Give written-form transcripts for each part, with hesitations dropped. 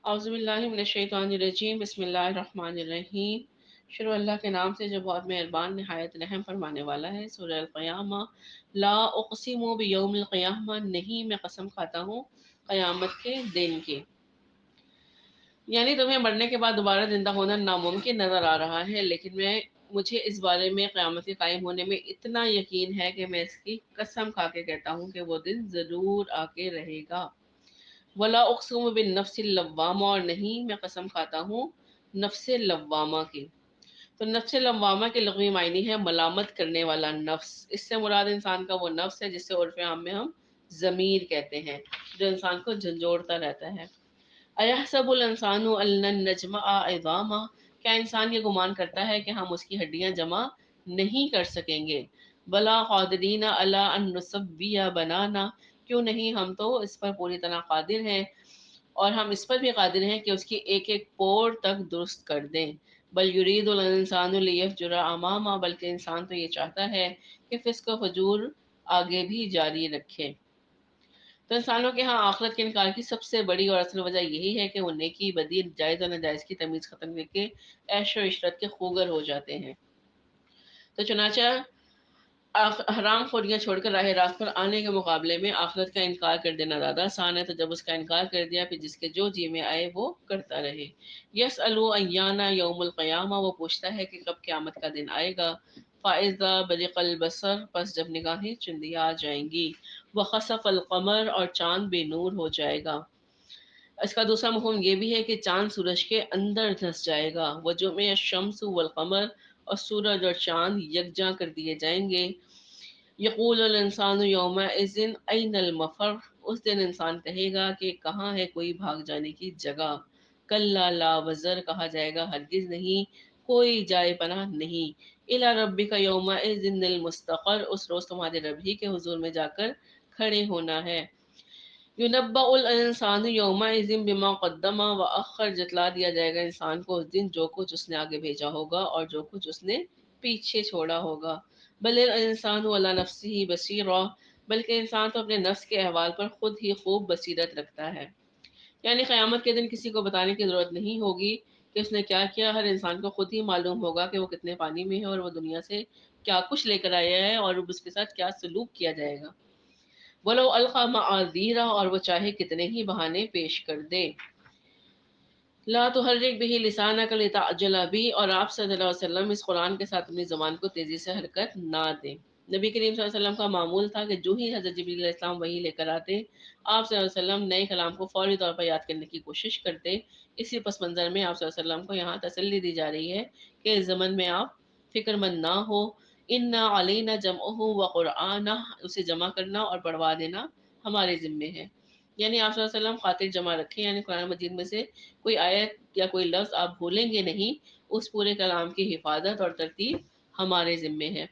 اعوذ باللہ من الشیطان الرجیم، بسم اللہ الرحمن الرحیم۔ شروع اللہ کے نام سے جو بہت مہربان نہایت رحم فرمانے والا ہے۔ سورہ القیامہ۔ لا اقسم بیوم القیامہ، نہیں میں قسم کھاتا ہوں قیامت کے دن کی۔ یعنی تمہیں مرنے کے بعد دوبارہ زندہ ہونا ناممکن نظر آ رہا ہے، لیکن مجھے اس بارے میں قیامت کے قائم ہونے میں اتنا یقین ہے کہ میں اس کی قسم کھا کے کہتا ہوں کہ وہ دن ضرور آ کے رہے گا۔ ولا اقسم بالنفس اللوامہ، اور نہیں میں قسم کھاتا ہوں نفس لوامہ کی۔ تو نفس لوامہ کے لغوی معنی ہے ملامت کرنے والا نفس۔ اس سے مراد انسان کا وہ نفس ہے جس سے عرف عام میں ہم ضمیر کہتے ہیں، جو انسان کو جھنجھوڑتا رہتا ہے۔ ایحسب الانسان ان لن نجمع عظامہ، کیا انسان یہ گمان کرتا ہے کہ ہم اس کی ہڈیاں جمع نہیں کر سکیں گے؟ بلا قادرین علی ان نسوی بنانا، کیوں نہیں، ہم تو اس پر پوری طرح قادر ہیں، اور ہم اس پر بھی قادر ہیں کہ اس کی ایک ایک پور تک درست کر دیں۔ بل یرید الانسان لیفجر امامہ، بلکہ انسان تو یہ چاہتا ہے کہ فسق و فجور آگے بھی جاری رکھے۔ تو انسانوں کے ہاں آخرت کے انکار کی سب سے بڑی اور اصل وجہ یہی ہے کہ وہ نیکی بدی جائز اور ناجائز کی تمیز ختم کر کے عیش و عشرت کے خوگر ہو جاتے ہیں۔ تو چنانچہ حرام خوریاں چھوڑ کر راہ راست پر آنے کے مقابلے میں آخرت کا انکار کر دینا زیادہ آسان ہے۔ تو جب اس کا انکار کر دیا، پھر جس کے جو جی میں آئے وہ کرتا رہے۔ یسألو ایانا یوم القیامہ، وہ پوچھتا ہے کہ کب قیامت کا دن آئے گا۔ فاذا برق البصر، پس جب نگاہیں چندیا آ جائیں گی۔ وخسف القمر، اور چاند بے نور ہو جائے گا۔ اس کا دوسرا مفہوم یہ بھی ہے کہ چاند سورج کے اندر دھس جائے گا۔ وجمع الشمس والقمر، اور سورج اور چاند یکجاں کر دیے جائیں گے۔ یقول الانسان یومئذ این المفر، اس دن انسان کہے گا کہ کہاں ہے کوئی بھاگ جانے کی جگہ۔ کلا لا وزر، کہا جائے گا ہرگز نہیں، کوئی جائے پناہ نہیں۔ الی ربک یومئذ المستقر، اس روز تمہارے رب ہی کے حضور میں جا کر کھڑے ہونا ہے۔ یونبأ الانسان یومئذ بما قدم واخر، جتلا دیا جائے گا انسان کو اس دن جو کچھ اس نے آگے بھیجا ہوگا اور جو کچھ اس نے پیچھے چھوڑا ہوگا۔ بل الانسان علی نفسہ بصیرہ، بلکہ انسان تو اپنے نفس کے احوال پر خود ہی خوب بصیرت رکھتا ہے۔ یعنی قیامت کے دن کسی کو بتانے کی ضرورت نہیں ہوگی کہ اس نے کیا کیا، ہر انسان کو خود ہی معلوم ہوگا کہ وہ کتنے پانی میں ہے اور وہ دنیا سے کیا کچھ لے کر آیا ہے اور اس کے ساتھ کیا سلوک کیا جائے گا۔ ولو القی معاذیرہ، اور وہ چاہے کتنے ہی بہانے پیش کر دے۔ لا تحرک به لسانک لتعجل به، اور آپ صلی اللہ علیہ وسلم اس قرآن کے ساتھ اپنی زبان کو تیزی سے حرکت نہ دیں۔ نبی کریم صلی اللہ علیہ وسلم کا معمول تھا کہ جو ہی حضرت جبریل علیہ السلام وحی لے کر آتے، آپ صلی اللہ علیہ وسلم نئے کلام کو فوری طور پر یاد کرنے کی کوشش کرتے۔ اسی پس منظر میں آپ صلی اللہ علیہ وسلم کو یہاں تسلی دی جا رہی ہے کہ اس زمن میں آپ فکر مند نہ ہو۔ انا علینا جمعہ و قرآنہ، اسے جمع کرنا اور پڑھوا دینا ہمارے ذمے ہے۔ یعنی آپ صلی اللہ علیہ وسلم خاطر جمع رکھیں، یعنی قرآن مجید میں سے کوئی آیت یا کوئی لفظ آپ بھولیں گے نہیں، اس پورے کلام کی حفاظت اور ترتیب ہمارے ذمے ہے۔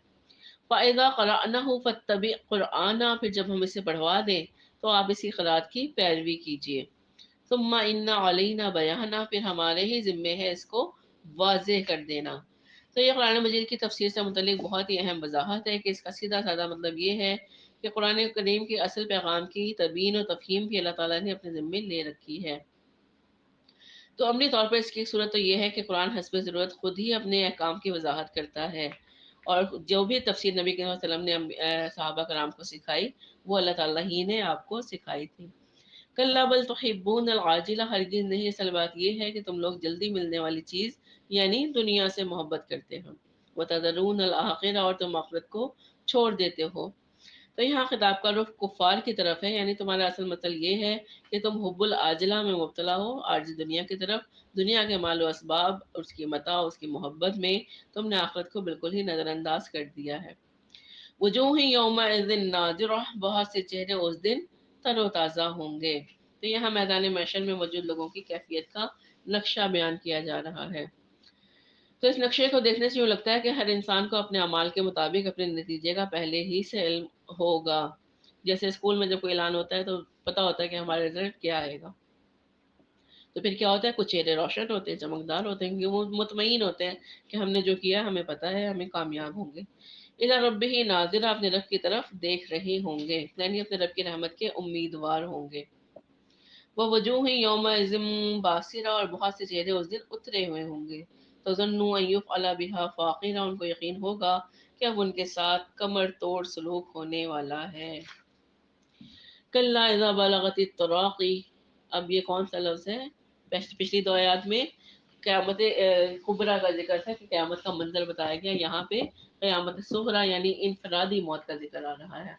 فَإِذَا قَرَأْنَهُ فَاتَّبِعْ قُرْآنًا، پھر جب ہم اسے پڑھوا دیں تو آپ اسی قرآن کی پیروی کیجیے۔ ثُمَّ إِنَّ عَلَيْنَا بَيَانًا، پھر ہمارے ہی ذمے ہے اس کو واضح کر دینا۔ تو یہ قرآن مجید کی تفسیر سے متعلق بہت ہی اہم وضاحت ہے کہ اس کا سیدھا سادہ مطلب یہ ہے کہ قرآن کریم کی اصل پیغام کی تبیین و تفہیم بھی اللہ تعالیٰ نے اپنے ذمے لے رکھی ہے۔ تو عملی طور پر اس کی صورت تو یہ ہے کہ قرآن حسب ضرورت خود ہی اپنے احکام کی وضاحت کرتا ہے، اور جو بھی تفسیر نبی کریم صلی اللہ علیہ وسلم نے صحابہ کرام کو سکھائی وہ اللہ تعالیٰ ہی نے آپ کو سکھائی تھی۔ کلا بل تحبون العاجلہ، ہرگز نہیں، اصل بات یہ ہے کہ تم لوگ جلدی ملنے والی چیز یعنی دنیا سے محبت کرتے ہو۔ وتذرون الآخرہ، اور تم آخرت کو چھوڑ دیتے ہو۔ تو یہاں خطاب کا رخ کفار کی طرف ہے، یعنی تمہارا اصل مطلب یہ ہے کہ تم حب العاجلہ میں مبتلا ہو، عارضی دنیا کی طرف، دنیا کے مال و اسباب، اس کی متاع، اس کی محبت میں تم نے آخرت کو بالکل ہی نظر انداز کر دیا ہے۔ وجوہ یومئذ ناظرہ، بہت سے چہرے اس دن تر و تازہ ہوں گے۔ تو یہاں میدان محشر میں موجود لوگوں کی کیفیت کا نقشہ بیان کیا جا رہا ہے۔ تو اس نقشے کو دیکھنے سے یوں لگتا ہے کہ ہر انسان کو اپنے اعمال کے مطابق اپنے نتیجے کا پہلے ہی سے علم ہوگا۔ جیسے اسکول میں جب کوئی اعلان ہوتا ہے تو پتہ ہوتا ہے کہ ہمارا رزلٹ کیا آئے گا، تو پھر کیا ہوتا ہے، کچھ چہرے روشن ہوتے ہیں، چمکدار ہوتے ہیں، کیونکہ وہ مطمئن ہوتے ہیں کہ ہم نے جو کیا ہمیں پتہ ہے، ہمیں کامیاب ہوں گے۔ اِلیٰ رَبِّهِ ناظرہ، اپنے رب کی طرف دیکھ رہے ہوں گے، یعنی اپنے رب کی رحمت کے امیدوار ہوں گے۔ ववजूह यौमइज़िन बासिरा, और बहुत से चेहरे उस दिन उतरे हुए होंगे। तज़न्नु अन युफ़अल बिहा फ़ाक़िरा, उनको यकीन होगा कि अब उनके साथ कमर तोड़ सलूक होने वाला है। कल्ला इज़ा बलगतित तराक़ी, अब ये कौन सा लफ्ज़ है? पिछली दो आयत में क़यामत कुबरा का ज़िक्र था कि क़यामत का मंज़र बताया गया, यहाँ पे क़यामत सुग़रा यानी इनफ़रादी मौत का ज़िक्र आ रहा है।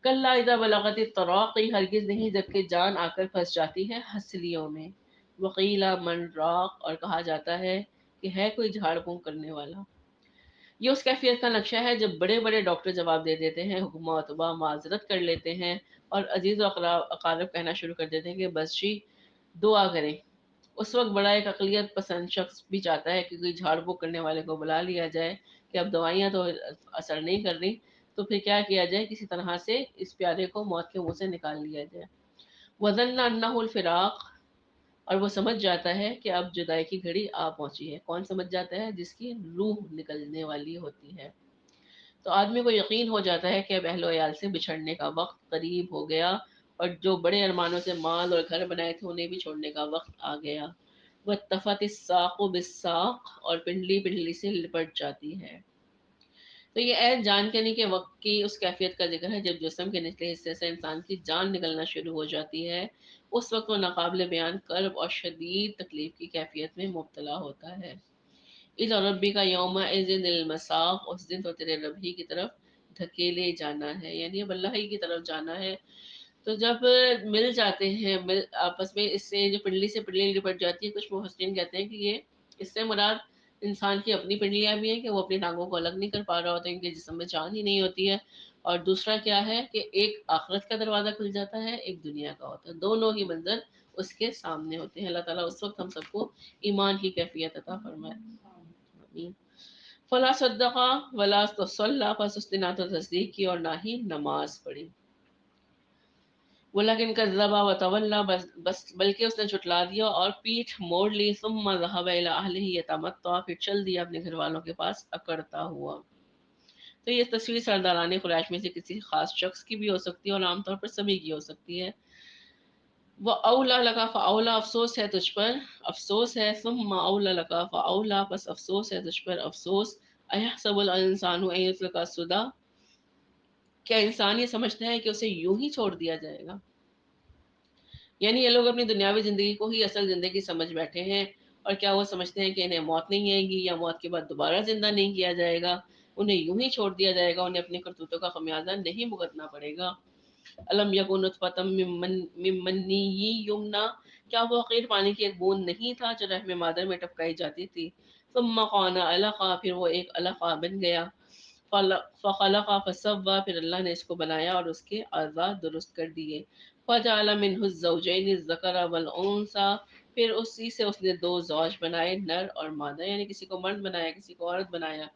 कल्ला इज़ा बलगतित तराक़ी, हरगिज़ नहीं जबकि जान आकर फंस जाती है हंसलियों में। वक़ीला मन राक़, और कहा जाता है कि है कोई झाड़ फूँक करने वाला। ये उस कैफ़ियत का नक्शा है जब बड़े-बड़े डॉक्टर जवाब दे देते हैं, हुकूमत-ओ-बा माज़रत कर लेते हैं और अज़ीज़ व अक़ारिब कहना शुरू कर देते हैं कि बस जी दुआ करें। उस वक़्त बड़ा एक अक़लियत पसंद शख़्स भी चाहता है कि कोई झाड़-फूँक करने वाले को बुला लिया जाए कि अब दवाइयाँ तो असर नहीं कर रही, तो फिर क्या किया जाए, किसी तरह से इस प्यारे को मौत के मुँह से निकाल लिया जाए। वज़न्ना अन्नहुल फ़िराक़, और वो समझ जाता है कि अब जुदाई की घड़ी आ पहुँची है। कौन समझ जाता है? जिसकी रूह निकलने वाली होती है। तो आदमी को यकीन हो जाता है कि अब अहलो-अयाल से बिछड़ने का वक़्त करीब हो गया, और जो बड़े अरमानों से माल और घर बनाए थे उन्हें भी छोड़ने का वक़्त आ गया। वत्तफ़तिस्साक़ु बिस्साक़, और पिंडली पिंडली से लिपट जाती है। तो ये ऐन जान के नहीं के वक़्त की उस कैफ़ियत का ज़िक्र है जब जिस्म के निचले हिस्से से इंसान की जान निकलना शुरू हो जाती है। उस वक़्त वो नाक़ाबिल बयान कर्ब और शदीद तकलीफ़ की कैफ़ियत में मुब्तला होता है। इला रब्बिका यौमइज़िनिल मसाक़, उस दिन तो तेरे रब ही की तरफ धकेले जाना है, यानी अब अल्लाह ही की तरफ जाना है। तो जब मिल जाते हैं, मिल आपस में, इससे जो पिंडली से पिंडली लिपट जाती है, कुछ मुफस्सिरीन कहते हैं कि ये इससे मुराद इंसान की अपनी पिंडलियाँ भी हैं कि वो अपनी टाँगों को अलग नहीं कर पा रहा होता, इनके जिस्म में जान ही नहीं होती है। और दूसरा क्या है कि एक आखिरत का दरवाज़ा खुल जाता है, एक दुनिया का होता है। दोनों ही मंज़र उसके सामने होते हैं। अल्लाह ताला उस वक़्त हम सबको ईमान की कैफ़ियत अता फ़रमाए। आमीन। फला सद्दक़ा वला तसल्ला, बस उसने ना तो तस्दीक की और ना ही नमाज़ पढ़ी। वलकिन कज़्ज़बा व तवल्ला, बस बल्कि उसने झुठला दिया और पीठ मोड़ ली। सुम्मा ज़हबा इला अहलिही यतमत्ता, फिर चल दिया अपने घरवालों के पास अकड़ता हुआ। तो ये तस्वीर सरदाराने क़ुरैश में से किसी ख़ास शख़्स की भी हो सकती है और आम तौर पर सभी की हो सकती है। व औला लका फ़औला, अफ़सोस है तुझ पर, अफ़सोस है। सुम्मा औला लका फ़औला, बस अफ़सोस है तुझ पर अफ़सोस। अयहसबुल इंसानु अन युत्रका सुदा, क्या इंसान ये समझता है कि उसे यूँ ही छोड़ दिया जाएगा? यानी ये लोग अपनी दुनियावी ज़िंदगी को ही असल ज़िंदगी समझ बैठे हैं, और क्या वो समझते हैं कि इन्हें मौत नहीं आएगी या मौत के बाद दोबारा ज़िंदा नहीं किया जाएगा, उन्हें यूँ ही छोड़ दिया जाएगा, उन्हें अपने करतूतों का ख़मियाज़ा नहीं भुगतना पड़ेगा। अलम यकुन नुतफ़तम मिन मन्नी युमना, क्या वो फ़क़ीर पानी की एक बूँद नहीं था जो रहम मादर में टपकाई जाती थी। सुम्मा काना अलक़ा, फिर वो एक अलक़ा बन गया। फ़ख़लक़ा फ़सव्वा, फिर अल्लाह ने इसको बनाया और उसके अज़ा दुरुस्त कर दिए। फ़जअल मिन्हु ज़ौजैनि ज़कर वल उन्सा, फिर उसी से उसने दो ज़ौज बनाए, नर और मादा, यानी किसी को मर्द बनाया, किसी को औरत बनाया।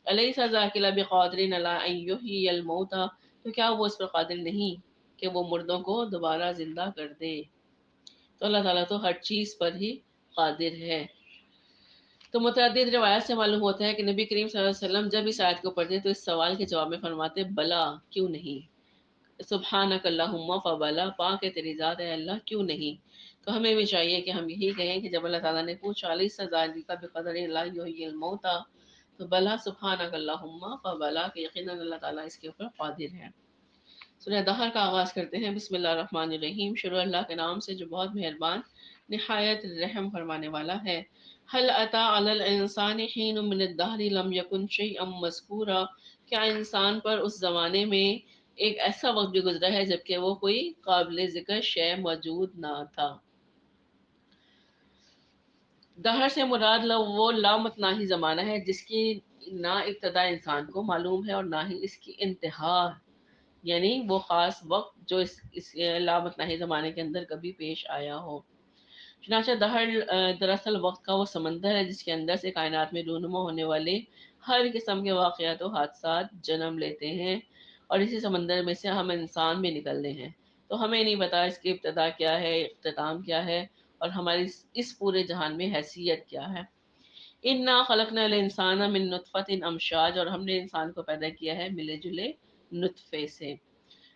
अलैसा ज़ाकिला बिक़ादिरिन अला अन युहयियल मौता, तो क्या वो इस पर कादिर नहीं कि वो मुर्दों को दोबारा ज़िंदा कर दे। तो अल्लाह ताला तो हर चीज़ पर ही कादिर है। तो मुतअद्दिद रिवायत से मालूम होता है कि नबी करीम सल्लल्लाहु अलैहि वसल्लम जब इस आयत को पढ़ते तो इस सवाल के जवाब में फरमाते बला, क्यों नहीं। सुब्हानक अल्लाहुम्मा फ़बला, पाक है तेरी ज़ात है अल्लाह, क्यों नहीं। तो हमें भी चाहिए कि हम यही कहें कि जब अल्लाह ताला ने पूछा अलैसा ज़ालिका बिक़दरि ला युहयिल मौता, तो बला सुब्हानक अल्लाहुम्मा फ़बला, कि यकीनन अल्लाह ताला इसके ऊपर क़ादिर है। सूरह दहर का आगाज़ करते हैं। बिस्मिल्लाहिर्रहमानिर्रहीम, शुरू अल्लाह के नाम से जो बहुत मेहरबान निहायत रहम फरमाने वाला है। हल अता अलल इंसानि हीनुम मिनद दहरि लम यकुन शैअम मज़कूरा, क्या इंसान पर उस ज़माने में एक ऐसा वक़्त भी गुज़रा है जबकि वो कोई काबिल ज़िक्र शै मौजूद ना था। दहर से मुराद वो लामतनाही ज़माना है जिसकी ना इब्तदा इंसान को मालूम है और ना ही इसकी इंतहा, यानी वो ख़ास वक़्त जो इस लामतनाही ज़माने के अंदर कभी पेश आया हो। चुनांचे दहर दरअसल वक़्त का वो समंदर है जिसके अंदर से कायनात में रूनुमा होने वाले हर किस्म के वाक़यात व हादसात जन्म लेते हैं, और इसी समंदर में से हम इंसान भी निकलते हैं। तो हमें नहीं पता इसकी इब्तिदा क्या है, इख्तिताम क्या है, और हमारी इस पूरे जहान में हैसियत क्या है। इन्ना खलक़नल इंसाना मिन नुतफ़तिन अमशाज, और हमने इंसान को पैदा किया है मिले-जुले नुतफ़े से।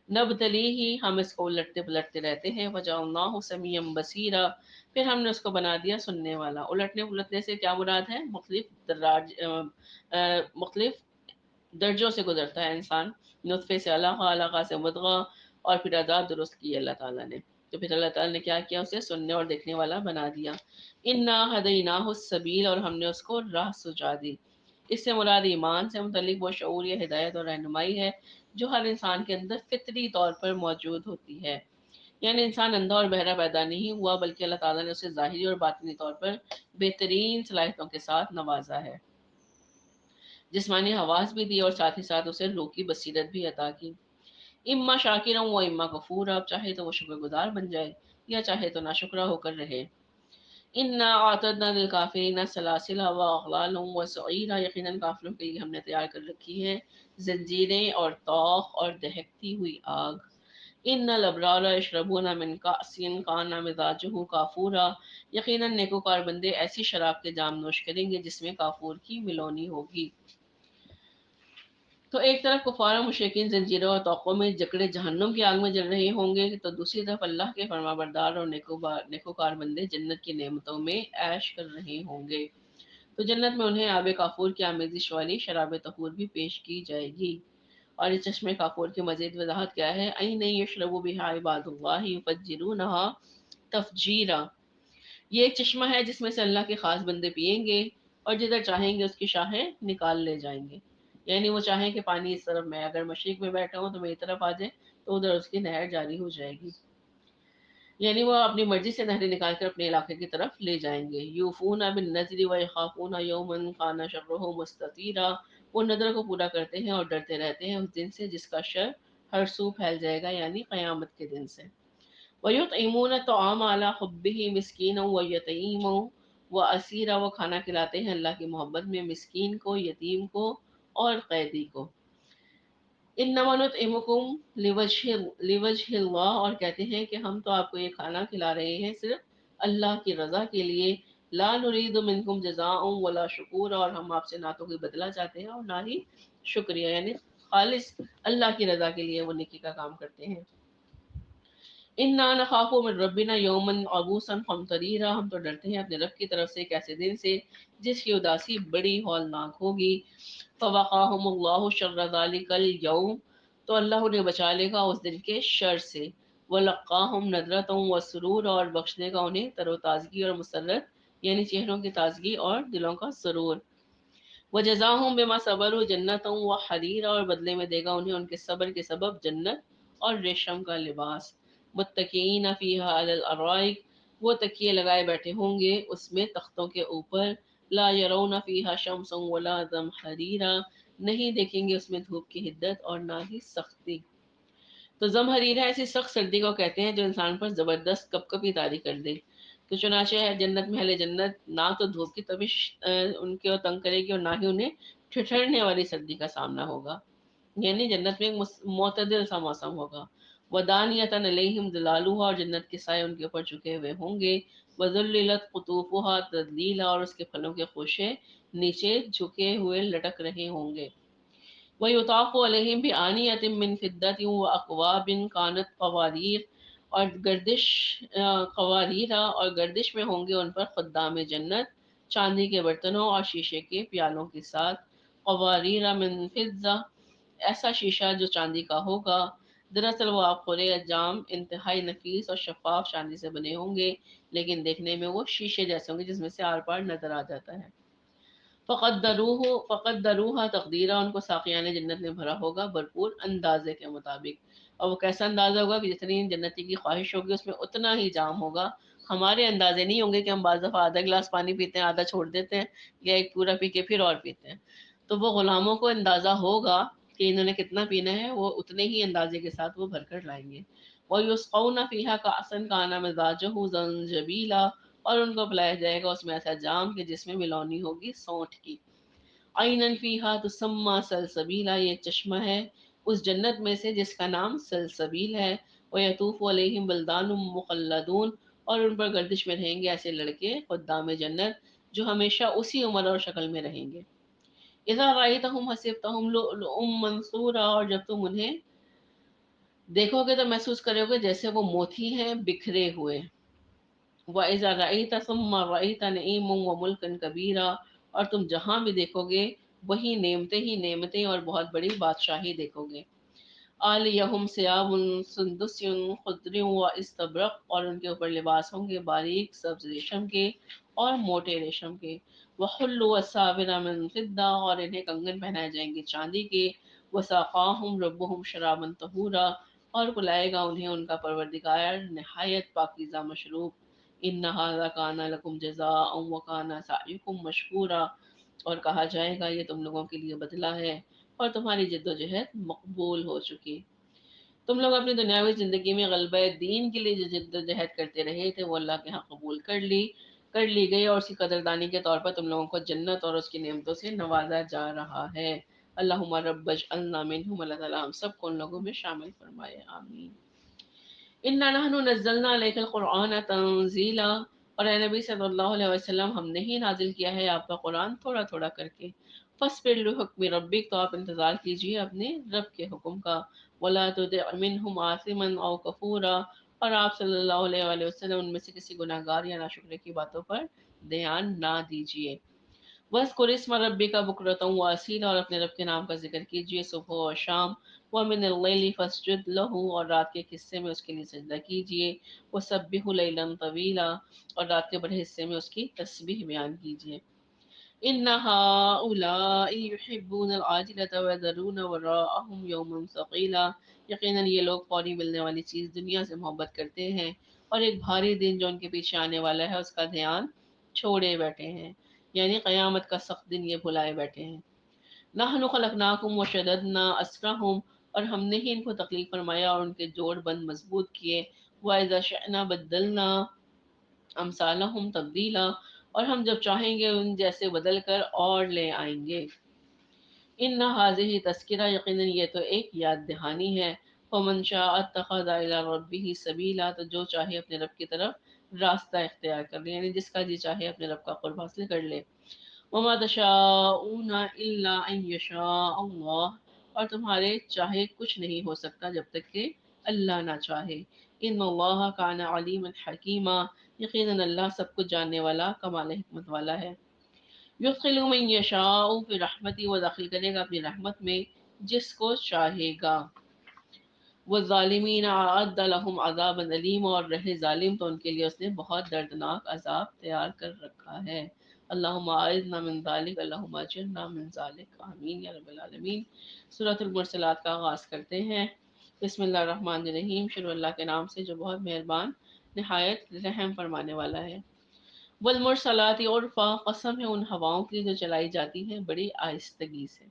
नबतली ही, हम इसको उलटते पलटते रहते हैं। वजअल्नाहु समीअन बसीरा, फिर हमने उसको बना दिया सुनने वाला। उलटने पुलटने से क्या मुराद है? मुख्तलिफ दर्जों से गुजरता है इंसान, नुतफ़े से अलक़ा, अलक़ा से मुद्ग़ा, और फिर अदाद दुरुस्त की अल्लाह ताला ने। तो फिर अल्लाह ताला ने क्या किया? उसे सुनने और देखने वाला बना दिया। इन्ना हदैनाहु सबील, और हमने उसको राह सुझा दी। इससे मुराद ईमान से मुतल्लिक वो शऊर या हिदायत और रहनुमाई है जो हर इंसान के अंदर फितरी तौर पर मौजूद होती है। यानी इंसान अंधा और बहरा पैदा नहीं हुआ, बल्कि अल्लाह ताला ने उसे ज़ाहिरी और बातिनी तौर पर बेहतरीन सलाहियतों के साथ नवाजा है। जिस्मानी हवास भी दी और साथ ही साथ उसे रूह की बसीरत भी अता की। इम्मा शाकिरा व इम्मा कफूरा, अब चाहे तो वो शुक्रगुजार बन जाए या चाहे तो नाशुक्रा होकर रहे। इन्ना आतदना लिल काफिरीना सलासिला व अगलाला व सईरा, यकीनन काफिरों के लिए हमने तैयार कर रखी है जंजीरें और तौख और दहकती हुई आग। इन्नल अबरार यशरबूना मिन कासिन काना मिजाजुहु काफूरा, यकीनन नेकोकार बंदे ऐसी शराब के जाम नोश करेंगे जिसमें काफूर की मिलौनी होगी। तो एक तरफ कुफार मुशरिकीन जंजीरों और तोक़ों में जकड़े जहन्नुम की आग में जल रहे होंगे, तो दूसरी तरफ अल्लाह के फरमाबरदार और नेकोकार बंदे जन्नत की नेमतों में ऐश कर रहे होंगे। तो जन्नत में उन्हें आब काफूर की आमेजिश वाली शराब तहूर भी पेश की जाएगी। और इस चश्मे काफूर की मजीद वजाहत क्या है? ऐन यशरबू बिहा इबादुल्लाह युफज्जिरूनहा तफजीरा, ये एक चश्मा है जिसमें से अल्लाह के खास बंदे पिएंगे और जिधर चाहेंगे उसकी शाहें निकाल ले जाएंगे। यानी वो चाहें कि पानी इस तरफ, मैं अगर मशरिक में बैठा हूँ तो मेरी तरफ आ जाए, तो उधर उसकी नहर जारी हो जाएगी। यानी वो अपनी मर्जी से नहरें निकाल कर अपने इलाके की तरफ ले जाएंगे। यूफून बिन नजरी व यखाफून यौमन काना शर्रुहु मुस्ततीरा, वो नजर को पूरा करते हैं और डरते रहते हैं उस दिन से जिसका शर हर सू फैल जाएगा, यानी क़यामत के दिन से। वयुतइमून तआम अला हुब्बिही मिस्कीना व यतीमा व असीरा, वो खाना खिलाते हैं अल्लाह की मोहब्बत में मिस्कीन को, यतीम को और कैदी को। इन्नमा नुतइमुकुम लिवजहिल्लाह, और कहते हैं कि हम तो आपको ये खाना खिला रहे हैं सिर्फ अल्लाह की रज़ा के लिए। ला नुरीदु मिनकुम जज़ाअन वला शुकूरा, और हम आपसे ना तो कोई बदला चाहते हैं और ना ही शुक्रिया, यानी खालिस अल्लाह की रज़ा के लिए वो नेकी का काम करते हैं। इन्ना नखाफु मिन रब्बिना यौमन अबूसन कमतरीरा, हम तो डरते हैं अपने रब की तरफ से एक ऐसे दिन से जिसकी उदासी बड़ी हौलनाक होगी। फ़वक़ाहुमुल्लाहु शर्र ज़ालिकल यौम, तो अल्लाह उन्हें बचा लेगा उस दिन के शर से। वलक़्क़ाहुम नज़रतन व सुरूर, और बख्श देगा उन्हें तरोताज़गी और मसर्रत, यानी चेहरों की ताजगी और दिलों का सुरूर। वजज़ाहुम बिमा सबरु जन्नतन व हरीरा, और बदले में देगा उन्हें उनके सब्र के सबब जन्नत और रेशम का लिबास। मुत्तकीन फ़ीहा अलल अराइक, वो तकिए लगाए बैठे होंगे उसमें तख्तों के ऊपर। ला यरौना फ़ीहा शम्सन वला ज़महरीरा, नहीं देखेंगे उसमें धूप की हिद्दत और ना ही सख्ती। तो ज़महरीरा ऐसी सख्त सर्दी को कहते हैं जो इंसान पर ज़बरदस्त कपकपी तारी कर दे। तो चुनाचे है जन्नत में अहले जन्नत ना तो धूप की तपिश उनके तंग करेगी और ना ही उन्हें ठिठुरने वाली सर्दी का सामना होगा। यानी जन्नत में एक मोतदिल सा मौसम होगा। वदानियतन अलैहिम ज़िलालुहा, और जन्नत के साए उनके ऊपर झुके हुए होंगे। वज़ुल्लिलत क़ुतूफ़ुहा तज़लीला, और उसके फलों के खोशे नीचे झुके हुए लटक रहे होंगे। वयुताफ़ु अलैहिम बिआनियतिन मिन फ़िद्दतिन व अक्वाबिन कानत क़वारीर, और क़वारीरा, और गर्दिश में होंगे उन पर खुद्दाम जन्नत चांदी के बर्तनों और शीशे के प्यालों के साथ। क़वारीरा मिन फ़िज़्ज़ा, ऐसा शीशा जो चांदी का होगा। दरअसल वो आबखोरे अजाम इंतहाई नफीस और शफाफ चांदी से बने होंगे, लेकिन देखने में वो शीशे जैसे होंगे जिसमें से आर पार नजर आ जाता है। फ़क़द्दरूहा तक़दीरा, उनको साक़ियाने जन्नत में भरा होगा भरपूर अंदाजे के मुताबिक। और वो कैसा अंदाज़ा होगा कि जितनी जन्नती की ख्वाहिश होगी उसमें उतना ही जाम होगा। हमारे अंदाजे नहीं होंगे कि हम बाज़ दफ़ा आधा गिलास पानी पीते हैं, आधा छोड़ देते हैं, या एक पूरा पी के फिर और पीते हैं। तो वो ग़ुलामों को अंदाज़ा होगा कि इन्होंने कितना पीना है, वो उतने ही अंदाजे के साथ वो भर कर लाएंगे। वयुस्क़ौना फ़ीहा कअसन काना मिज़ाजुहु ज़ंजबीला, और उनको पिलाया जाएगा उसमें ऐसा जाम कि जिसमें मिलौनी होगी सौंठ की। आइनन फ़ीहा तुसम्मा सलसबीला, ये एक चश्मा है उस जन्नत में से जिसका नाम सलसबील है। व यतूफ़ु अलैहिम बल्दानुम मुख़ल्लदून, और उन पर गर्दिश में रहेंगे ऐसे लड़के खुद्दाम जन्नत जो हमेशा उसी उम्र और शक्ल में रहेंगे। इज़ा रअयतहुम हसिबतहुम लुअलुअम मंसूरा, और जब तुम उन्हें देखोगे तो महसूस करोगे जैसे वो मोती हैं बिखरे हुए। वइज़ा रअयत सुम्मा रअयत नईमुम व मुल्कन कबीरा, और तुम जहाँ भी देखोगे वही नेमतें ही नेमतें और बहुत बड़ी बादशाही देखोगे। आलियहुम सियाबुन सुंदुसुन खुद्रिन व इस्तबरक, और उनके ऊपर लिबास होंगे बारीक सब्ज रेशम के और मोटे रेशम के। वहुल्लु असाविरा मिन फिद्दा, और इन्हें कंगन पहनाए जाएंगे चांदी के। वसाक़ाहुम रब्बुहुम शराबन तहूरा, और पिलाएगा उन्हें उनका परवरदिगार नहायत पाकीज़ा मशरूब। इन्ना हाज़ा काना लकुम जज़ाअन व काना सअयुकुम मशकूरा, और कहा जाएगा ये तुम लोगों के लिए बदला है और तुम्हारी जद्दोजहद मकबूल हो चुकी। तुम लोग अपनी दुनियावी ज़िंदगी में ग़लबा दीन के लिए जो जद्दोजहद करते रहे थे वो अल्लाह के यहाँ कबूल कर ली गई, और उसकी कदरदानी के तौर पर तुम लोगों को जन्नत और उसकी नेमतों से नवाजा जा रहा है। अल्लाहुम्मा रब्बजअलना मिनहुम, अल्लाह ताला हम सब को उन लोगों में शामिल फरमाए, आमीन। इन्ना नहनु नज़्ज़लना अलैकल कुरआन तंज़ीला, और ए नबी सल्लल्लाहु अलैहि वसल्लम हमने ही नाजिल किया है आपका कुरान थोड़ा थोड़ा करके। फस्बिर लिहुक्मि रब्बिक, तो आप इंतज़ार कीजिए अपने रब के हुक्म का। वला तुति' मिनहुम आसिमन औ कफूरा, और आप सल्लल्लाहु अलैहि वसल्लम उनमें से किसी गुनाहगार या नाशुक्र की बातों पर ध्यान ना दीजिए। बस कुरिस्म रब्बी का बुकरतम वासील, और अपने रब के नाम का जिक्र कीजिए सुबह और शाम। व मिनल लैली फस्जुद लहू, और रात के हिस्से में उसके लिए सजदा कीजिए। व सब्बिहु लैलन तवीला, और रात के बड़े हिस्से में उसकी तस्बीह बयान कीजिए। इन्ना हाउलाई युहिब्बूनल आजिलता व यज़रूना वराअहुम यौमन सक़ीला, यकीनन ये लोग फौरी मिलने वाली चीज़ दुनिया से मोहब्बत करते हैं और एक भारी दिन जो उनके पीछे आने वाला है उसका ध्यान छोड़े बैठे हैं, यानी क़यामत का सख्त दिन ये भुलाए बैठे हैं। नहनु खलकनाकुम व शददना अस्रहुम, और हमने ही इनको तकलीफ फरमाया और उनके जोड़ बंद मजबूत किए। व इज़ा शअना बद्दलना अमसालहुम तब्दीला, और हम जब चाहेंगे उन जैसे बदल कर और ले आएंगे। इन हाज़िही तस्किरा, यकीनन ये तो एक याद दहानी है। फमन शाअ अत्तखज़ इला रब्बिही सबीला, तो जो चाहे अपने रब की तरफ रास्ता इख्तियार कर ले, यानी जिसका जी चाहे अपने रब का कुर्ब हासिल कर ले। वमा तशाऊना इल्ला अन यशा अल्लाह, और तुम्हारे चाहे कुछ नहीं हो सकता जब तक कि अल्लाह ना चाहे। इन अल्लाह काना अलीमन हकीमा, यकीनन अल्लाह सब कुछ जानने वाला कमाल हिकमत वाला है। युदखिलु मन यशाउ फी रहमती, वो दाखिल करेगा अपनी रहमत में जिसको चाहेगा। वो ज़ालिमीन अअद्द लहुम अज़ाबन अलीम, और रहे ज़ालिम तो उनके लिए उसने बहुत दर्दनाक अज़ाब तैयार कर रखा है। अल्लाहुम्मा आइज़ना मिन ज़ालिक, अल्लाहुम्मा अजिरना मिन ज़ालिक, आमीन या रब्बल आलमीन। सूरतुल मुरसलात का आगाज़ करते हैं। बिस्मिल्लाहिर रहमानिर रहीम, शुरू अल्लाह के नाम से जो बहुत मेहरबान निहायत रहम फरमाने वाला है। वल मुरसलाति उर्फ़ा, कसम है उन हवाओं की जो चलाई जाती हैं बड़ी आहिस्तगी से।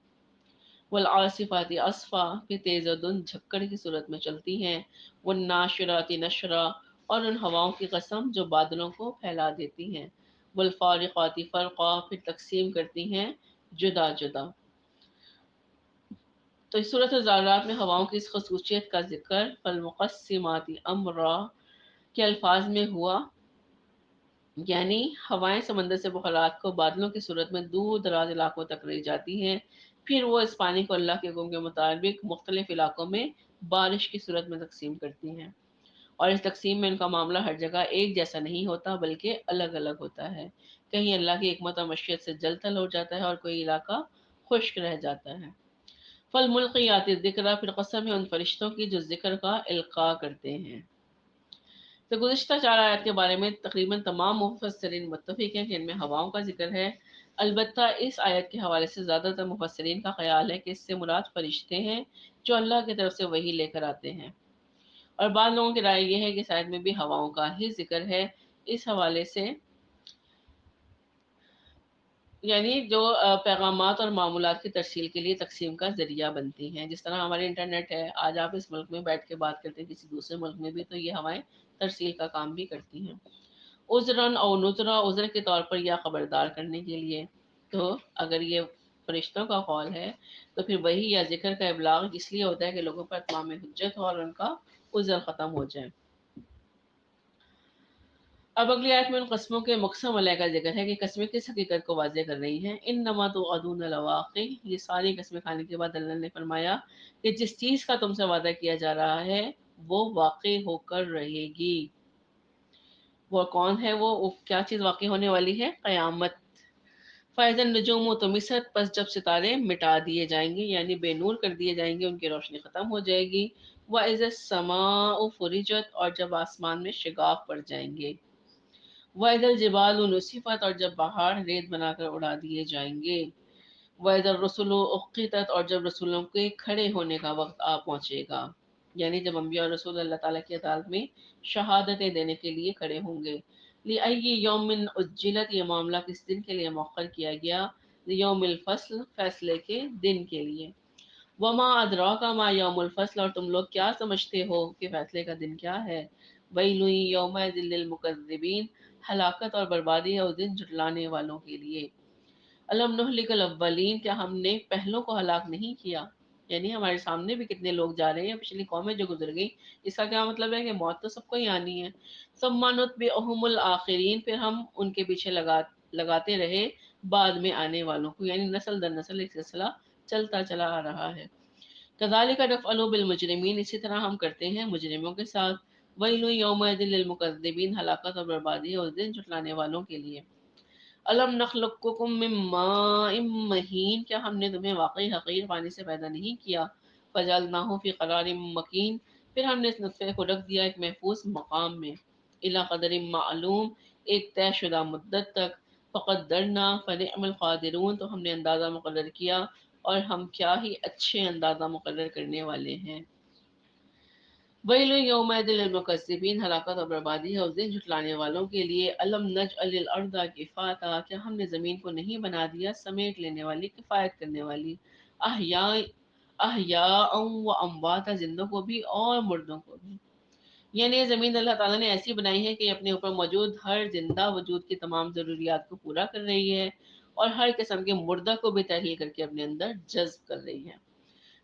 वल आसिफ़ाति अस्फ़ा, कि तेज़ धुंध झक्कड़ की सूरत में चलती हैं। वन नाशिराति नशरा, और उन हवाओं की कसम जो बादलों को फैला देती हैं। वल फ़ारिक़ाति फ़रक़ा, फिर तक़सीम करती हैं जुदा जुदा। तो इस सूरत ज़ारियात में हवाओं की इस खसूसियत का ज़िक्र फल मुक़स्सिमाति अम्रा के अल्फाज में हुआ, यानी हवाएं समंदर से बुखरात को बादलों की सूरत में दूर दराज इलाकों तक ले जाती हैं। फिर वो इस पानी को अल्लाह के हुक्म के मुताबिक मुख्तलिफ इलाकों में बारिश की सूरत में तकसीम करती हैं, और इस तकसीम में इनका मामला हर जगह एक जैसा नहीं होता बल्कि अलग अलग होता है। कहीं अल्लाह की हिकमत और मशीयत से जल थल हो जाता है और कोई इलाका खुश्क रह जाता है। फल मुल्कियात ज़िक्रा, फिर कसम है उन फरिश्तों की जो जिक्र का इल्का करते हैं। तो गुज़िश्ता 4 आयत के बारे में तकरीबन तमाम मुफस्सिरीन मुत्तफ़िक़ हैं कि इनमें हवाओं का ज़िक्र है। अलबत्ता इस आयत के हवाले से ज़्यादातर मुफस्सिरीन का ख़याल है कि इससे मुराद फ़रिश्ते हैं जो अल्लाह की तरफ से वही लेकर आते हैं, और बाद लोगों की राय ये है कि इस आयत में भी हवाओं का ही ज़िक्र है। इस हवाले से यानी जो पैगामात और मामूलात की तरसील के लिए तक़सीम का ज़रिया बनती हैं। जिस तरह हमारे इंटरनेट है, आज आप इस मुल्क में बैठ के बात करते हैं किसी दूसरे मुल्क में भी, तो ये हवाएँ तरसील का काम भी करती हैं। उज़रन और नुज़रा, उज़र के तौर पर या खबरदार करने के लिए। तो अगर ये फरिश्तों का कौल है तो फिर वही या ज़िक्र का इबलाग इसलिए होता है कि लोगों पर इत्माम हुज्जत हो और उनका उज़र ख़त्म हो जाए। अब अगली आयत में उन कस्मों के मकसम अलह का जिक्र है कि कस्में किस हकीकत को वाज़ेह कर रही हैं। इन नमा तो अदून लवाक़ि, ये सारी कस्में खाने के बाद अल्लाह ने फरमाया कि जिस चीज़ का तुमसे वादा किया जा रहा है वो वाक़ई होकर रहेगी। वो कौन है वो क्या चीज़ वाक़ई होने वाली है? क़यामत। फ़ाइज़न नजूम तुमिसत, पस जब सितारे मिटा दिए जाएंगे यानी बेनूर कर दिए जाएंगे, उनकी रोशनी ख़त्म हो जाएगी। व इज़ समाउ फुरिजत, और जब आसमान में शिगाफ पड़ जाएंगे। वैदल जिबाल नुसिफत, और जब पहाड़ रेत बनाकर उड़ा दिए जाएंगे। वैदल रसुल उक़्क़ितत, और जब रसूलों के खड़े होने का वक्त आ पहुंचेगा, यानी जब अम्बिया और रसूल अल्लाह ताला की अदालत में शहादतें देने के लिए खड़े होंगे। लिअय्यि यौमिन उज्जिलत, ये मामला किस दिन के लिए मौख़र किया गया? लियौमिल फ़स्ल, फैसले के दिन के लिए। वमा अदराका मा यौमुल फ़स्ल, और तुम लोग क्या समझते हो कि फैसले का दिन क्या है? वैलुन यौमइज़िल लिल मुकज़्ज़िबीन, हलाकत और बर्बादी है उस दिन झुटलाने वालों के लिए। अलम नुहलिकल अव्वलीन, क्या हमने पहलों को हलाक नहीं किया? यानी हमारे सामने भी कितने लोग जा रहे हैं, पिछली कौमें जो गुजर गई। इसका क्या मतलब है कि मौत तो सबको ही आनी है। सम्मा नुत्बिउहुमुल आखिरीन, फिर हम उनके पीछे लगाते रहे बाद में आने वालों को, यानी नस्ल दर नस्ल एक सिलसिला चलता चला आ रहा है। कज़ालिका नफ़अलु बिल मुजरिमीन, इसी तरह हम करते हैं मुजरिमों के साथ। वैलुन यौमइज़िल लिल मुकज़्ज़िबीन, हलाकत और बर्बादी है उस दिन झुटलाने वालों के लिए। अलम नखलुकुकुम मिन माइन महीन, क्या हमने तुम्हें वाकई हकीर पानी से पैदा नहीं किया? फजलनाहु फी करारिम मकीन, फिर हमने इस नुत्फ़े को रख दिया एक महफूज मकाम में। इला कदरिम मालूम, एक तयशुदा मुद्दत तक। फ़क़द्दरना फ़निअमल क़ादिरून, तो हमने अंदाज़ा मुक़र्रर किया और हम क्या ही अच्छे अंदाज़ा मुक़र्रर करने वाले हैं। वैल यौमइज़िल लिल-मुकज़्ज़िबीन, हलाकत और बर्बादी है उस दिन झुटलाने वालों के लिए। अलम नजअलिल अर्दा किफ़ाता, क्या हमने ज़मीन को नहीं बना दिया समेट लेने वाली, किफ़ायत करने वाली। अहया अहयाअन व अमवाता, जिंदों को भी और मुर्दों को भी। यानी ये ज़मीन अल्लाह ताला ने ऐसी बनाई है कि अपने ऊपर मौजूद हर जिंदा वजूद की तमाम ज़रूरियात को पूरा कर रही है और हर किस्म के मुर्दा को भी तहलील करके अपने अंदर जज्ब कर रही है।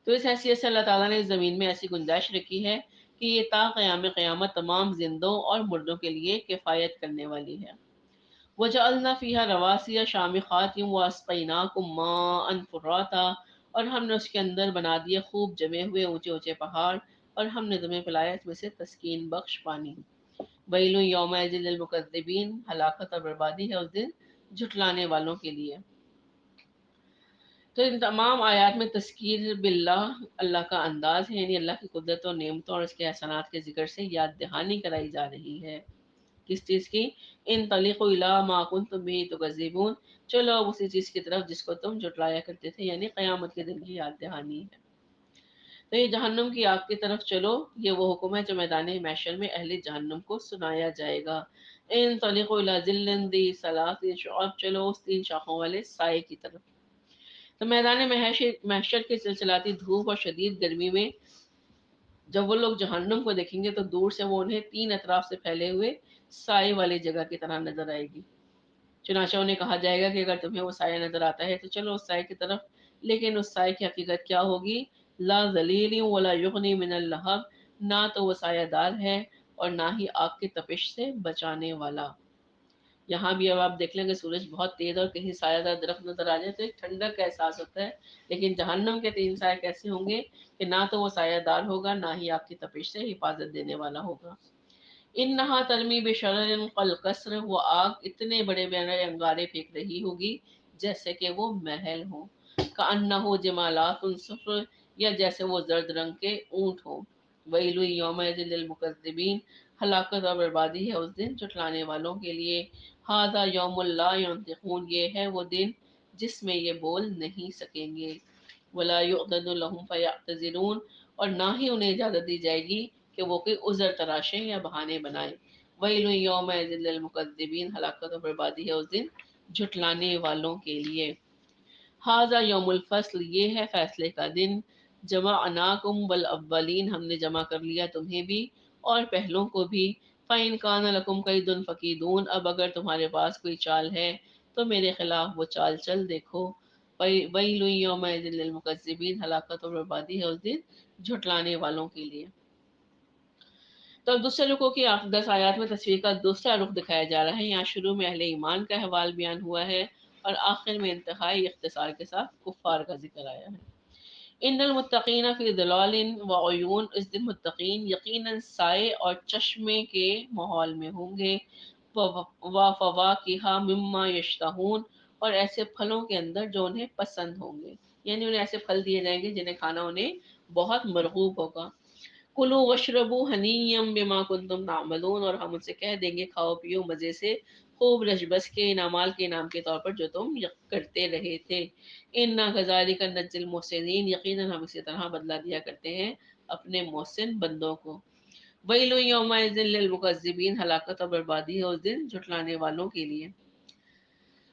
तो इस हैसियत से अल्लाह ताला ने इस ज़मीन में ऐसी गुंजाइश रखी है कि ये ता क़याम क़यामत तमाम जिंदों और मुर्दों के लिए किफ़ायत करने वाली है। वजअलना फ़ीहा रवासिया शामिखातिन व अस्क़ैनाकुम माअन फ़ुराता, और हमने उसके अंदर बना दिए खूब जमे हुए ऊंचे ऊंचे पहाड़ और हमने तुम्हें पिलाया इसमें से तस्कीन बख्श पानी। वैलुन यौमइज़िल लिल मुकज़्ज़िबीन, हलाकत और बर्बादी है उस दिन झुटलाने वालों के लिए। तो इन तमाम आयात में तज़कीर बिल्लाह, अल्लाह का अंदाज़ है, यानी अल्लाह की कुदरत और नेमतों और उसके एहसानात के ज़िक्र से याद दहानी कराई जा रही है। किस चीज़ की? इन तलिक़ु इला मा कुन्तुम बिही तुकज़्ज़िबून, चलो अब उसी चीज़ की तरफ जिसको तुम झुटलाया करते थे, यानी क़यामत के दिन की याद दहानी है। तो ये जहन्नुम की आग की तरफ चलो, ये वो हुक्म है जो मैदान महशर में अहले जहन्नुम को सुनाया जाएगा। इन तलिक़ु इला ज़िल्लिन ज़ी सलासिन शुअब, चलो उस 3 शाखों वाले साए की तरफ। तो मैदान महशर की चिलचिलाती धूप और शदीद गर्मी में जब वो लोग जहन्नुम को देखेंगे तो दूर से वो उन्हें 3 अतराफ से फैले हुए साए वाली जगह की तरह नजर आएगी। चुनांचे उन्हें कहा जाएगा कि अगर तुम्हें वो साया नजर आता है तो चलो उस साए की तरफ, लेकिन उस साए की हकीकत क्या होगी? ला ज़लील वला युगनी मिनल लहब, ना तो वो सायादार है और ना ही आग की तपिश से बचाने वाला। यहाँ भी अब आप देख लेंगे सूरज बहुत तेज और कहीं सायादार दरख्त नजर आ जाए तो एक ठंडक का एहसास होता है, लेकिन जहन्नम के 3 साए कैसे होंगे कि ना तो वो सायादार होगा ना ही आपकी तपिश से हिफाजत देने वाला होगा। इन्नहा तरमी बिशररिन कल कसर, वो आग इतने बड़े बड़े अंगारे फेंक रही होगी जैसे कि वो महल हो। का अन्ना हो जमालातुन सुफ्र, या जैसे वो जर्द रंग के ऊंट हो। वैलु यौमइज़िन लिल मुकज़्ज़िबीन, हलाकत और बर्बादी है उस दिन झुटलाने वालों के लिए। हादा यौमुल ला यंतिकून, ये है वो दिन जिसमें ये बोल नहीं सकेंगे। वला युअदनु लहुम फयअतज़िरून, और ना ही उन्हें इजाज़त दी जाएगी कि वो कोई उज़र तराशें या बहाने बनाएं। वैलुन यौमइज़िन लिल मुकज़्ज़िबीन, हलाकत और बर्बादी है उस दिन झुटलाने वालों के लिए। हाज़ा यौमुल फ़स्ल, ये है फैसले का दिन। जमअनाकुम वल अव्वलीन, हमने जमा कर लिया तुम्हें भी और पहलों को भी। फ़इन कान लकुम कैदुन फ़कीदून, अब अगर तुम्हारे पास कोई चाल है तो मेरे खिलाफ वो चाल चल देखो। वैलुन यौमइज़िन लिल मुकज़्ज़िबीन, हलाकत और बर्बादी है उस दिन झुटलाने वालों के लिए। تو اب دوسرے رکوع کی 10 آیات میں تصویر کا دوسرا رخ دکھایا جا رہا ہے۔ یہاں شروع میں اہل ایمان کا احوال بیان ہوا ہے اور آخر میں انتہائی اختصار کے ساتھ کفار کا ذکر آیا ہے۔ ان المتقین فی ظلال و عیون، اس دن متقین یقیناً سائے اور چشمے کے ماحول میں ہوں گے، و فواکہ مما یشتہون، اور ایسے پھلوں کے اندر جو انہیں پسند ہوں گے، یعنی انہیں ایسے پھل دیے جائیں گے جنہیں کھانا انہیں بہت مرغوب ہوگا۔ کلو وشربو حنیم بما کنتم تعملون، اور ہم ان سے کہہ دیں گے کھاؤ پیو مزے سے، خوب رش بس کے انعمال کے انعام کے طور پر جو تم کرتے رہے تھے۔ انا کذالک نجزی المحسنین، یقیناً ہم اسی طرح بدلہ دیا کرتے ہیں اپنے محسن بندوں کو۔ ویل یومئذ للمکذبین، ہلاکت اور بربادی ہے اس دن جھٹلانے والوں کے لیے۔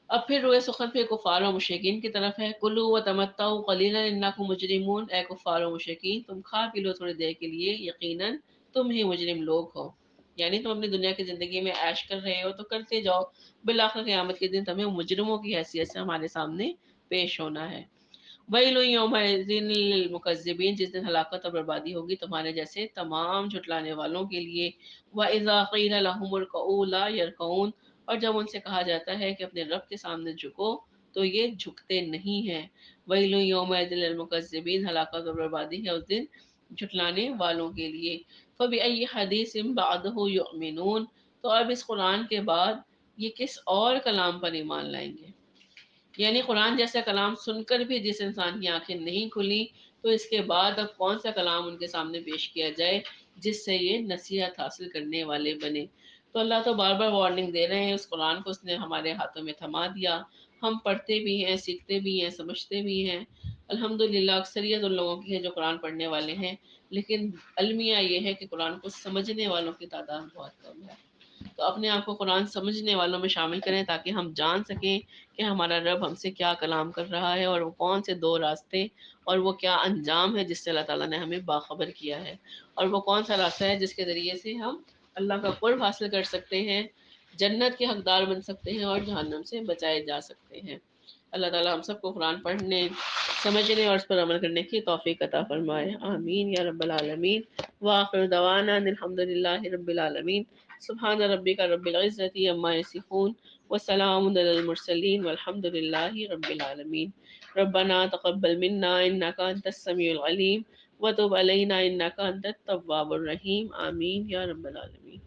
اب پھر روئے سخن پہ کفار و مشرکین کی طرف ہے۔ کلو و تمتعوا قلیلا انکم مجرمون، اے کفار و مشرکین تم کھا پی لو تھوڑی دیر کے لیے، یقیناً تم ہی مجرم لوگ ہو۔ یعنی تم اپنی دنیا کی زندگی میں عیش کر رہے ہو تو کرتے جاؤ، بالآخر قیامت کے دن تمہیں مجرموں کی حیثیت سے ہمارے سامنے پیش ہونا ہے۔ ویل یومئذ للمکذبین، جس دن ہلاکت اور بربادی ہوگی تمہارے جیسے تمام جھٹلانے والوں کے لیے۔ وَإِذَا قِيلَ لَهُمُ ارْكَعُوا لَا يَرْكَعُونَ، اور جب ان سے کہا جاتا ہے کہ اپنے رب کے سامنے جھکو تو یہ جھکتے نہیں ہیں۔ وَيْلٌ يَوْمَئِذٍ لِّلْمُكَذِّبِينَ، ہلاکت اور بربادی ہے اس دن جھٹلانے والوں کے لیے۔ فَبِأَيِّ حَدِيثٍ بَعْدَهُ يُؤْمِنُونَ، تو اب اس قرآن کے بعد یہ کس اور کلام پر ایمان لائیں گے؟ یعنی قرآن جیسا کلام سن کر بھی جس انسان کی آنکھیں نہیں کھلی تو اس کے بعد اب کون سا کلام ان کے سامنے پیش کیا جائے جس سے یہ نصیحت حاصل کرنے والے بنے۔ تو اللہ تو بار بار وارننگ دے رہے ہیں، اس قرآن کو اس نے ہمارے ہاتھوں میں تھما دیا، ہم پڑھتے بھی ہیں، سیکھتے بھی ہیں، سمجھتے بھی ہیں۔ الحمدللہ اکثریت ان لوگوں کی ہے جو قرآن پڑھنے والے ہیں، لیکن المیہ یہ ہے کہ قرآن کو سمجھنے والوں کی تعداد بہت کم ہے۔ تو اپنے آپ کو قرآن سمجھنے والوں میں شامل کریں تاکہ ہم جان سکیں کہ ہمارا رب ہم سے کیا کلام کر رہا ہے، اور وہ کون سے دو راستے اور وہ کیا انجام ہے جس سے اللہ تعالیٰ نے ہمیں باخبر کیا ہے، اور وہ کون سا راستہ ہے جس کے ذریعے سے ہم اللہ کا قرب حاصل کر سکتے ہیں، جنت کے حقدار بن سکتے ہیں اور جہنم سے بچائے جا سکتے ہیں۔ اللہ تعالیٰ ہم سب کو قرآن پڑھنے، سمجھنے اور اس پر عمل کرنے کی توفیق عطا فرمائے، آمین یا رب العالمین۔ وآخر دعوانا ان الحمد للہ رب العالمین۔ سبحان ربک رب العزت عما یصفون وسلام علی المرسلین والحمد للہ رب العالمین۔ ربنا تقبل منا انک انت السمیع العلیم وتب علینا انک انت التواب الرحیم، آمین یا رب العالمین۔